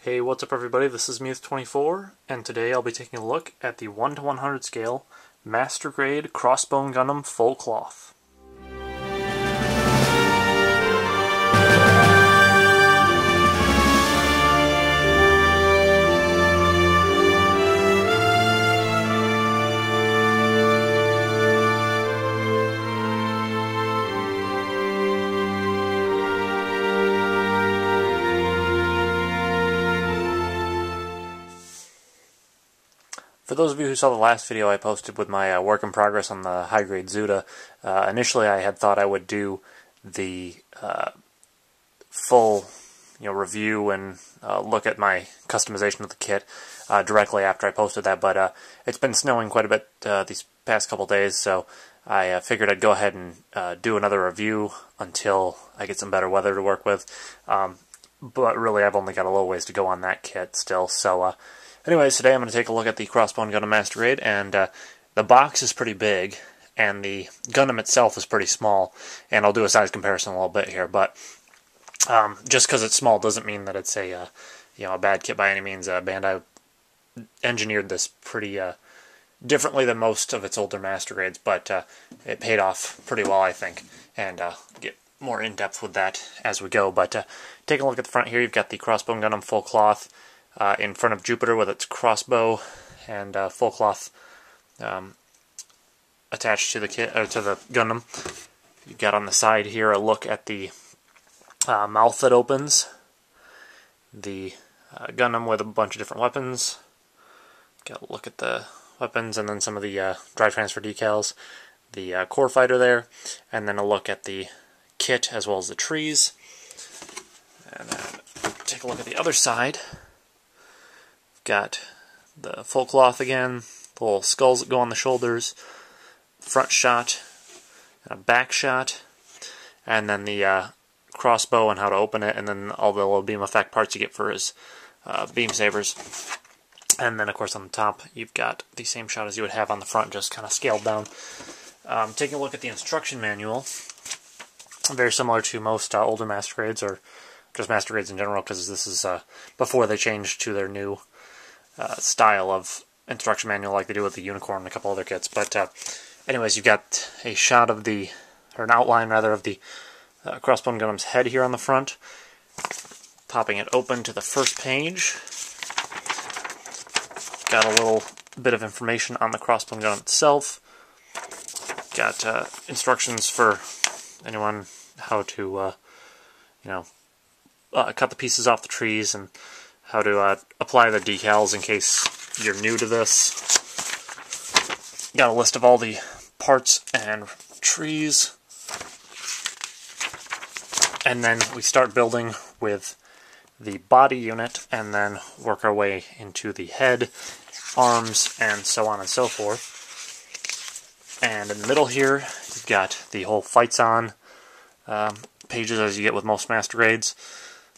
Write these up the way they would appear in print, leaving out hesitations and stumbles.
Hey, what's up everybody, this is Muth24, and today I'll be taking a look at the 1 to 100 scale Master Grade Crossbone Gundam Full Cloth. For those of you who saw the last video I posted with my work in progress on the high grade Zuda, initially I had thought I would do the full review and look at my customization of the kit directly after I posted that, but it's been snowing quite a bit these past couple days, so I figured I'd go ahead and do another review until I get some better weather to work with. But really I've only got a little ways to go on that kit still, so anyways, today I'm going to take a look at the Crossbone Gundam Master Grade, and the box is pretty big, and the Gundam itself is pretty small, and I'll do a size comparison in a little bit here, but just because it's small doesn't mean that it's a bad kit by any means. Bandai engineered this pretty differently than most of its older Master Grades, but it paid off pretty well, I think, and get more in-depth with that as we go. But take a look at the front here. You've got the Crossbone Gundam Full Cloth in front of Jupiter with its crossbow and full cloth attached to the kit or to the Gundam. You've got on the side here a look at the mouth that opens, the Gundam with a bunch of different weapons. Got a look at the weapons and then some of the drive transfer decals, the core fighter there, and then a look at the kit as well as the trees. And then take a look at the other side. Got the full cloth again, the little skulls that go on the shoulders, front shot, and a back shot, and then the crossbow and how to open it, and then all the little beam effect parts you get for his beam sabers. And then of course on the top you've got the same shot as you would have on the front, just kind of scaled down. Taking a look at the instruction manual, very similar to most older Master Grades, or just Master Grades in general, because this is before they changed to their new style of instruction manual like they do with the Unicorn and a couple other kits. But anyways, you've got a shot of the, or an outline rather, of the Crossbone Gundam's head here on the front. Popping it open to the first page. Got a little bit of information on the Crossbone Gundam itself. Got instructions for anyone how to, cut the pieces off the trees, and how to apply the decals in case you're new to this. Got a list of all the parts and trees. And then we start building with the body unit, and then work our way into the head, arms, and so on and so forth. And in the middle here, you've got the whole fights on pages as you get with most Master Grades.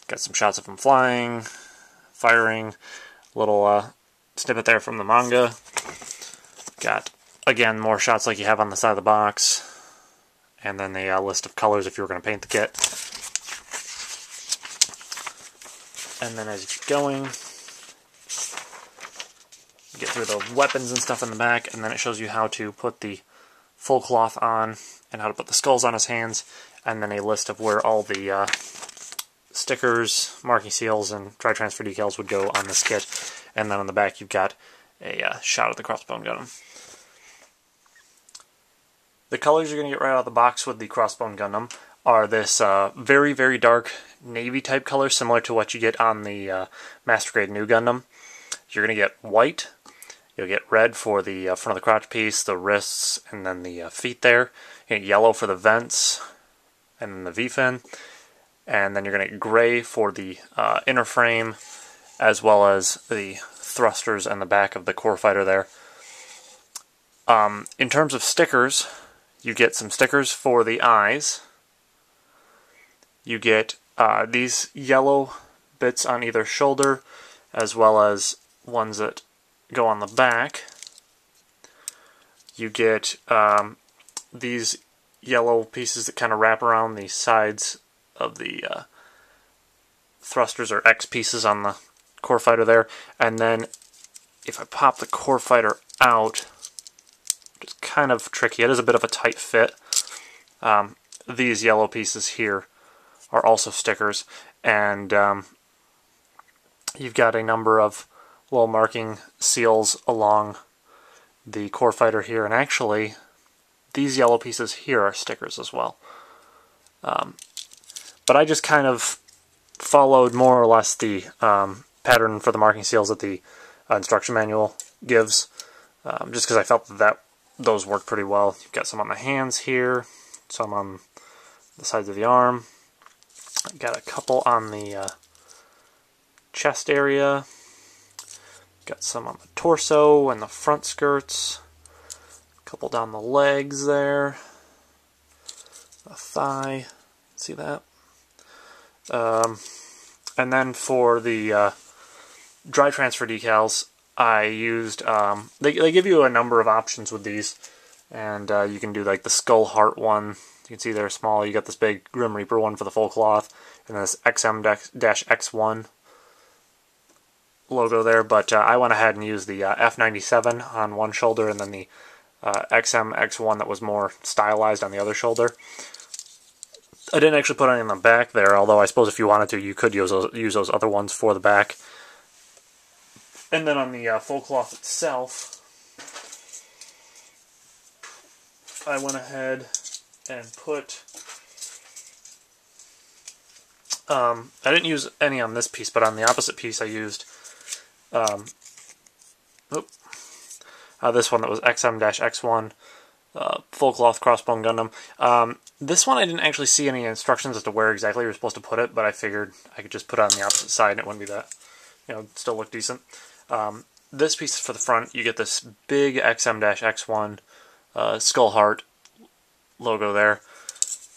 Got some shots of them flying, firing, little snippet there from the manga. Got, again, more shots like you have on the side of the box, and then the list of colors if you were going to paint the kit. And then as you keep going, you get through the weapons and stuff in the back, and then it shows you how to put the full cloth on, and how to put the skulls on his hands, and then a list of where all the stickers, marking seals, and drive transfer decals would go on this kit. And then on the back you've got a shot of the Crossbone Gundam. The colors you're going to get right out of the box with the Crossbone Gundam are this very, very dark navy type color, similar to what you get on the Master Grade New Gundam. You're going to get white, you'll get red for the front of the crotch piece, the wrists, and then the feet there. You get yellow for the vents, and then the V-fin. And then you're going to get gray for the inner frame, as well as the thrusters and the back of the core fighter there. In terms of stickers, you get some stickers for the eyes. You get these yellow bits on either shoulder, as well as ones that go on the back. You get these yellow pieces that kind of wrap around the sides of the thrusters, or X pieces on the core fighter there. And then if I pop the core fighter out, which is kind of tricky, it is a bit of a tight fit. These yellow pieces here are also stickers, and you've got a number of little marking seals along the core fighter here, and actually these yellow pieces here are stickers as well. But I just kind of followed more or less the pattern for the marking seals that the instruction manual gives, just because I felt that those worked pretty well. You've got some on the hands here, some on the sides of the arm. Got a couple on the chest area. Got some on the torso and the front skirts. A couple down the legs there. A thigh. See that? And then for the dry transfer decals, I used, they give you a number of options with these, and you can do like the Skull Heart one. You can see they're small. You got this big Grim Reaper one for the full cloth, and this XM-X1 logo there, but I went ahead and used the F97 on one shoulder, and then the XM-X1 that was more stylized on the other shoulder. I didn't actually put any on the back there, although I suppose if you wanted to, you could use those other ones for the back. And then on the full cloth itself, I went ahead and put... I didn't use any on this piece, but on the opposite piece I used this one that was XM-X1 full cloth Crossbone Gundam. This one I didn't actually see any instructions as to where exactly you're supposed to put it, but I figured I could just put it on the opposite side and it wouldn't be that, still look decent. This piece for the front, you get this big XM-X1 Skull Heart logo there,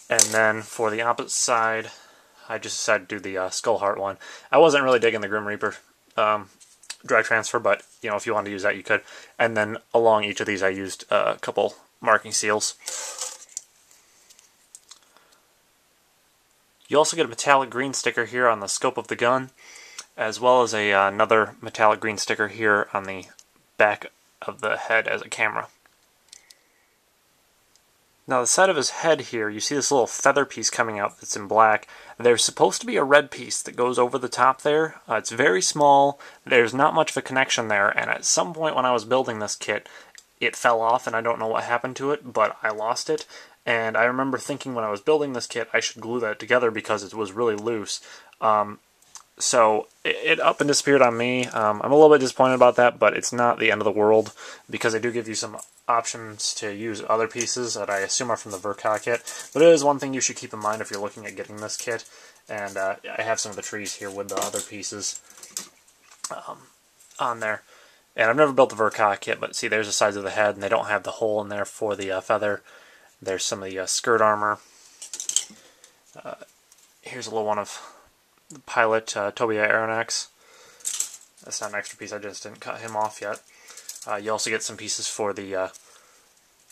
and then for the opposite side, I just decided to do the Skull Heart one. I wasn't really digging the Grim Reaper dry transfer, but if you wanted to use that, you could. And then along each of these, I used a couple marking seals. You also get a metallic green sticker here on the scope of the gun, as well as another metallic green sticker here on the back of the head as a camera. Now the side of his head here, you see this little feather piece coming out that's in black. There's supposed to be a red piece that goes over the top there. It's very small, there's not much of a connection there, and at some point when I was building this kit, it fell off and I don't know what happened to it, but I lost it. And I remember thinking when I was building this kit I should glue that together because it was really loose. So it up and disappeared on me. I'm a little bit disappointed about that, but it's not the end of the world because they do give you some options to use other pieces that I assume are from the Verka kit. But it is one thing you should keep in mind if you're looking at getting this kit. And I have some of the trees here with the other pieces on there. And I've never built the Verka kit, but see, there's the sides of the head, and they don't have the hole in there for the feather. There's some of the skirt armor. Here's a little one of the pilot, Tobias Aronnax. That's not an extra piece, I just didn't cut him off yet. You also get some pieces for the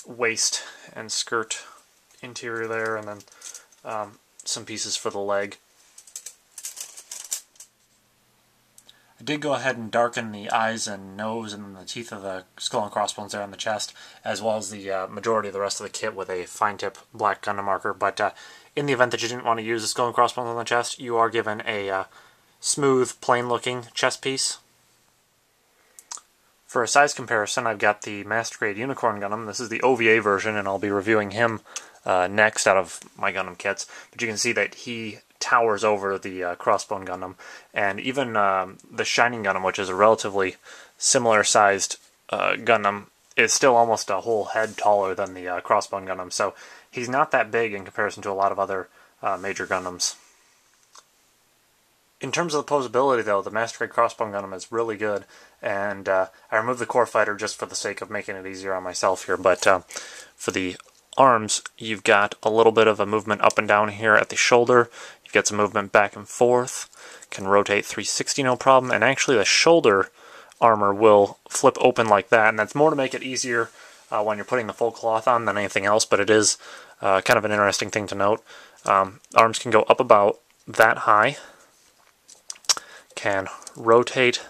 waist and skirt interior there, and then some pieces for the leg. I did go ahead and darken the eyes and nose and the teeth of the skull and crossbones there on the chest, as well as the majority of the rest of the kit with a fine tip black Gundam marker. But in the event that you didn't want to use the skull and crossbones on the chest, you are given a smooth, plain-looking chest piece. For a size comparison, I've got the Master Grade Unicorn Gundam. This is the OVA version, and I'll be reviewing him next out of my Gundam kits. But you can see that he towers over the Crossbone Gundam, and even the Shining Gundam, which is a relatively similar-sized Gundam, is still almost a whole head taller than the Crossbone Gundam. So he's not that big in comparison to a lot of other major Gundams. In terms of the posability, though, the Master Grade Crossbone Gundam is really good, and I removed the core fighter just for the sake of making it easier on myself here, but for the arms, you've got a little bit of a movement up and down here at the shoulder. You've got some movement back and forth. Can rotate 360 no problem, and actually the shoulder armor will flip open like that, and that's more to make it easier when you're putting the full cloth on than anything else, but it is kind of an interesting thing to note. Arms can go up about that high. can rotate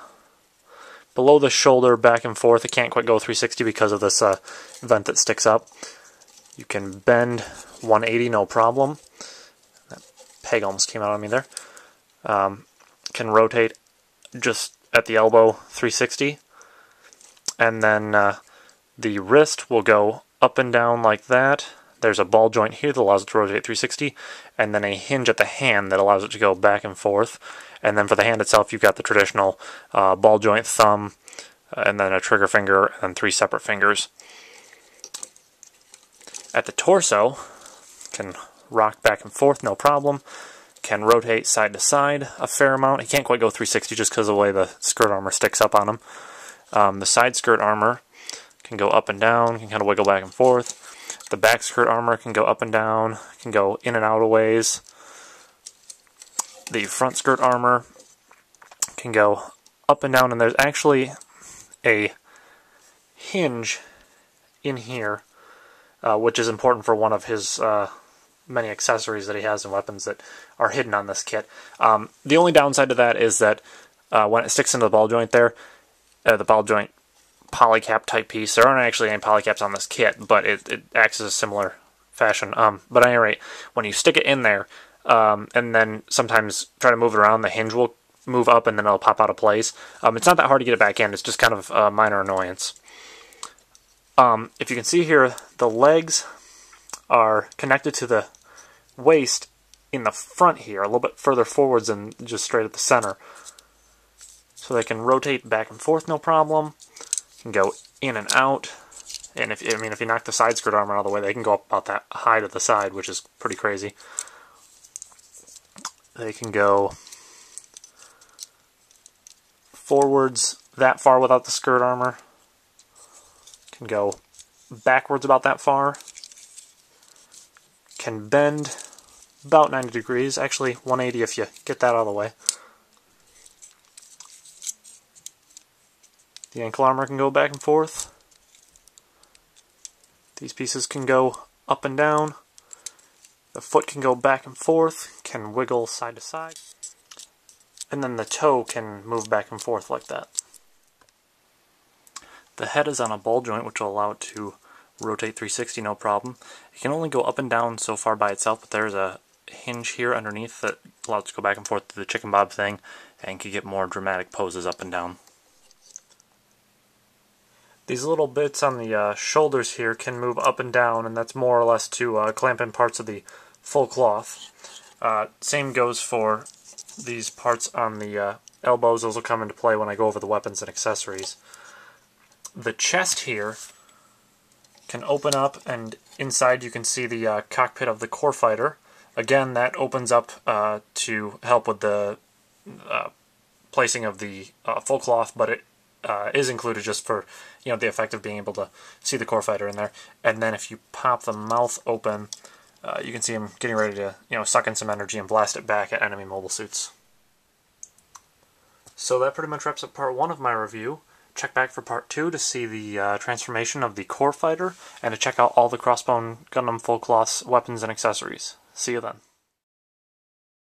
below the shoulder back and forth. It can't quite go 360 because of this vent that sticks up. You can bend 180 no problem. That peg almost came out on me there. Can rotate just at the elbow 360. And then the wrist will go up and down like that. There's a ball joint here that allows it to rotate 360, and then a hinge at the hand that allows it to go back and forth. And then for the hand itself, you've got the traditional ball joint thumb, and then a trigger finger, and 3 separate fingers. At the torso, can rock back and forth, no problem. Can rotate side to side a fair amount. He can't quite go 360 just because of the way the skirt armor sticks up on him. The side skirt armor can go up and down, can kind of wiggle back and forth. The back skirt armor can go up and down, can go in and out a ways. The front skirt armor can go up and down, and there's actually a hinge in here, which is important for one of his many accessories that he has and weapons that are hidden on this kit. The only downside to that is that when it sticks into the ball joint there, the ball joint polycap type piece. There aren't actually any polycaps on this kit, but it acts as a similar fashion. But at any rate, when you stick it in there, and then sometimes try to move it around, the hinge will move up and then it'll pop out of place. It's not that hard to get it back in. It's just kind of a minor annoyance. If you can see here, the legs are connected to the waist in the front here, a little bit further forwards than just straight at the center. So they can rotate back and forth no problem. Can go in and out, and if you knock the side skirt armor out of the way, they can go up about that high to the side, which is pretty crazy. They can go forwards that far without the skirt armor. Can go backwards about that far. Can bend about 90 degrees, actually 180 if you get that out of the way. The ankle armor can go back and forth. These pieces can go up and down. The foot can go back and forth, can wiggle side to side. And then the toe can move back and forth like that. The head is on a ball joint, which will allow it to rotate 360 no problem. It can only go up and down so far by itself, but there's a hinge here underneath that allows it to go back and forth to the chicken bob thing, and can get more dramatic poses up and down. These little bits on the shoulders here can move up and down, and that's more or less to clamp in parts of the full cloth. Same goes for these parts on the elbows. Those will come into play when I go over the weapons and accessories. The chest here can open up, and inside you can see the cockpit of the core fighter. Again, that opens up to help with the placing of the full cloth, but it is included just for the effect of being able to see the core fighter in there. And then if you pop the mouth open, you can see him getting ready to suck in some energy and blast it back at enemy mobile suits. So that pretty much wraps up part 1 of my review. Check back for part 2 to see the transformation of the core fighter and to check out all the Crossbone Gundam full cloth weapons and accessories. See you then.